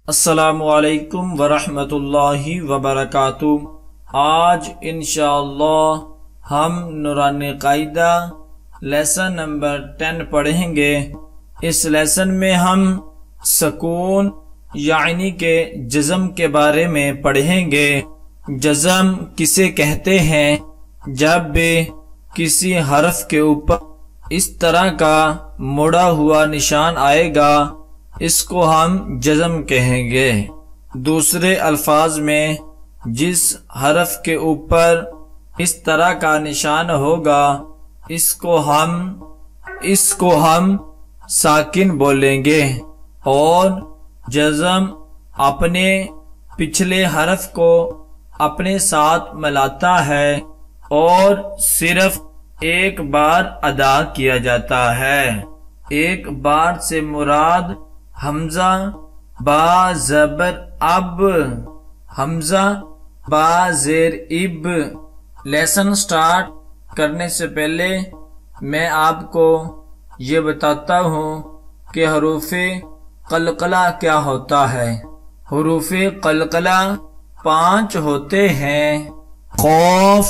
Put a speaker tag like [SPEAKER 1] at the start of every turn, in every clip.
[SPEAKER 1] السلام علیکم ورحمۃ اللہ وبرکاتہ۔ آج انشاءاللہ ہم نورانی قاعدہ لیسن نمبر 10 پڑھیں گے۔ اس لیسن میں ہم سکون یعنی کہ جزم کے بارے میں پڑھیں گے۔ جزم کسے کہتے ہیں؟ جب بھی کسی حرف کے اوپر اس طرح کا مڑا ہوا نشان آئے گا اس کو ہم جزم کہیں گے۔ دوسرے الفاظ میں جس حرف کے اوپر اس طرح کا نشان ہوگا اس کو ہم ساکن بولیں گے، اور جزم اپنے پچھلے حرف کو اپنے ساتھ ملاتا ہے اور صرف ایک بار ادا کیا جاتا ہے۔ ایک بار سے مراد حمزہ با زبر اب، حمزہ با زیر اب۔ لیسن سٹارٹ کرنے سے پہلے میں آپ کو یہ بتاتا ہوں کہ حروف قلقلہ کیا ہوتا ہے۔ حروف قلقلہ 5 ہوتے ہیں: قاف،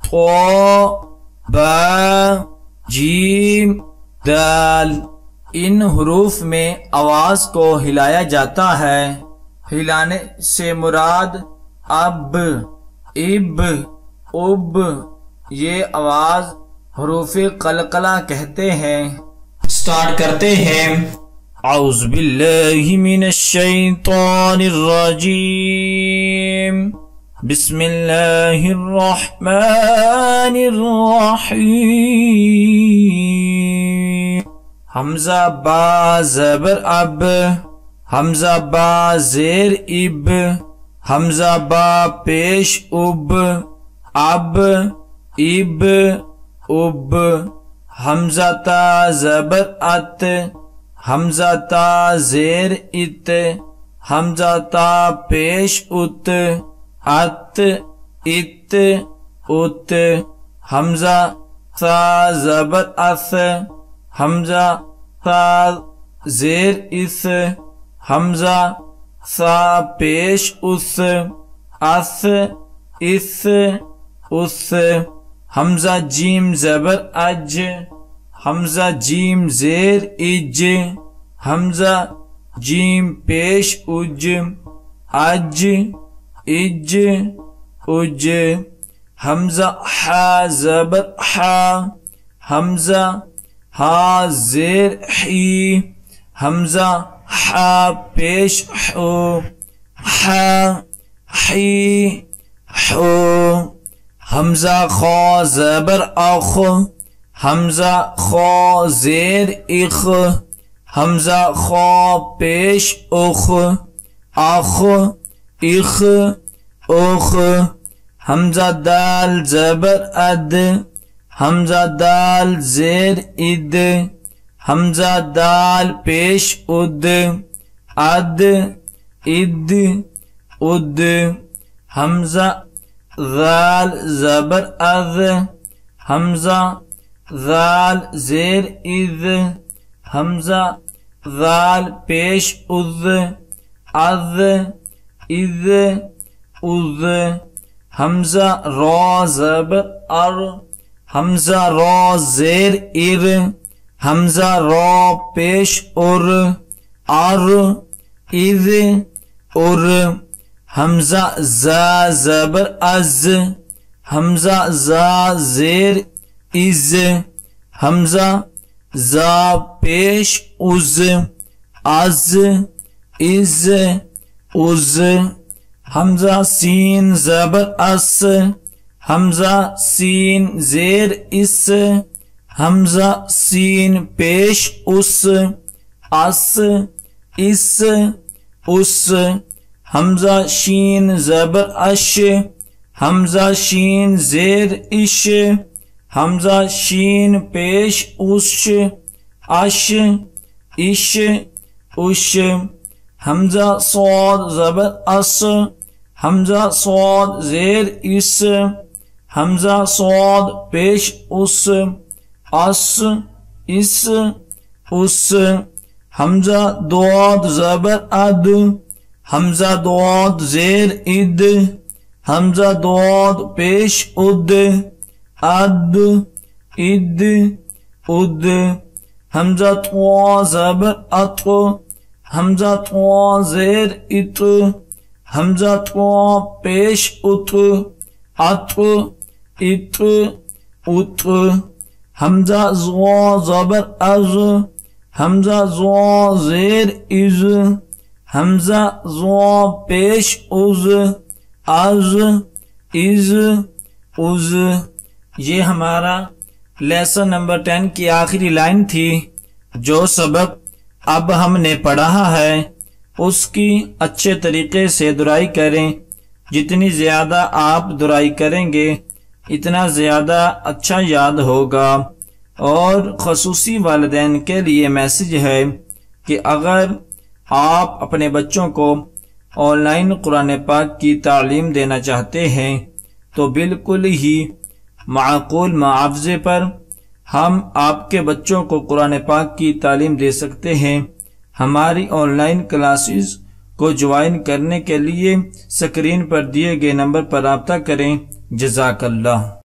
[SPEAKER 1] طا، با، جیم، دال۔ ان حروف میں آواز کو ہلایا جاتا ہے۔ ہلانے سے مراد اب، اب، اب، یہ آواز حروف قلقلہ کہتے ہیں۔ سٹارٹ کرتے ہیں۔ اعوذ باللہ من الشیطان الرجیم، بسم اللہ الرحمن الرحیم۔ حمزہ با زبر اب، حمزہ با زیر اب، حمزہ با پیش اب، اب، اب، اب۔ حمزہ تا زبر ات، حمزہ تا زیر ات، حمزہ تا پیش ات، ات، ات، ات۔ حمزہ تا زبر اث، حمزہ تا زیر اس، حمزہ تا پیش اس، اس، اس، اس۔ حمزہ جیم زبر اج، حمزہ جیم زیر اج، حمزہ جیم پیش اج، اج، اج، اج۔ حمزہ ح زبر ح، حمزہ ہا زیر حی، حمزہ ح پیش حو، ح، حی، حو۔ حمزہ خا زبر اخ، حمزہ خا زیر اخ، حمزہ خا پیش اخ، اخ، اخ، اخ۔ حمزہ دال زبر اد، حمزہ دال زیر اد، حمزہ دال پیش اد، اد، اد، اد۔ حمزہ ذال زبر اذ، حمزہ ذال زیر اذ، حمزہ ذال پیش اذ، اذ، اذ، اذ۔ حمزہ را زبر ار، حمزہ را زیر ار، حمزہ را پیش ار، ار، اذ، ار۔ حمزہ زا زبر از، حمزہ زا زیر از، حمزہ زا پیش از، از، از، از۔ حمزہ سین زبر اس، حمزہ سین زیر اس، حمزہ سین پیش اس، اس، اس، اس۔ حمزہ شین زبر اش، حمزہ شین زیر اش، حمزہ شین پیش اش، اش، اش، اش۔ حمزہ صاد زبر اس، حمزہ صاد زیر اس، حمزہ صاد پیش اس، اس، اس، اس۔ حمزہ ضاد زبر اد، حمزہ ضاد زیر اد، حمزہ ضاد پیش اد، اد اد اد، حمزہ طوا زبر اط، حمزہ طوا زیر ات، حمزہ طوا پیش ات، ات ات ات، حمزہ زوا زبر از، حمزہ زوا زیر از، حمزہ زوا پیش از، از از از۔ یہ ہمارا لیسن نمبر 10 کی آخری لائن تھی۔ جو سبق اب ہم نے پڑھا ہے اس کی اچھے طریقے سے درائی کریں۔ جتنی زیادہ آپ درائی کریں گے اتنا زیادہ اچھا یاد ہوگا۔ اور خصوصی والدین کے لیے میسج ہے کہ اگر آپ اپنے بچوں کو آن لائن قرآن پاک کی تعلیم دینا چاہتے ہیں تو بالکل ہی معقول معاوضے پر ہم آپ کے بچوں کو قرآن پاک کی تعلیم دے سکتے ہیں۔ ہماری آن لائن کلاسز کو جوائن کرنے کے لیے اسکرین پر دیے گئے نمبر پر رابطہ کریں۔ جزاک اللہ۔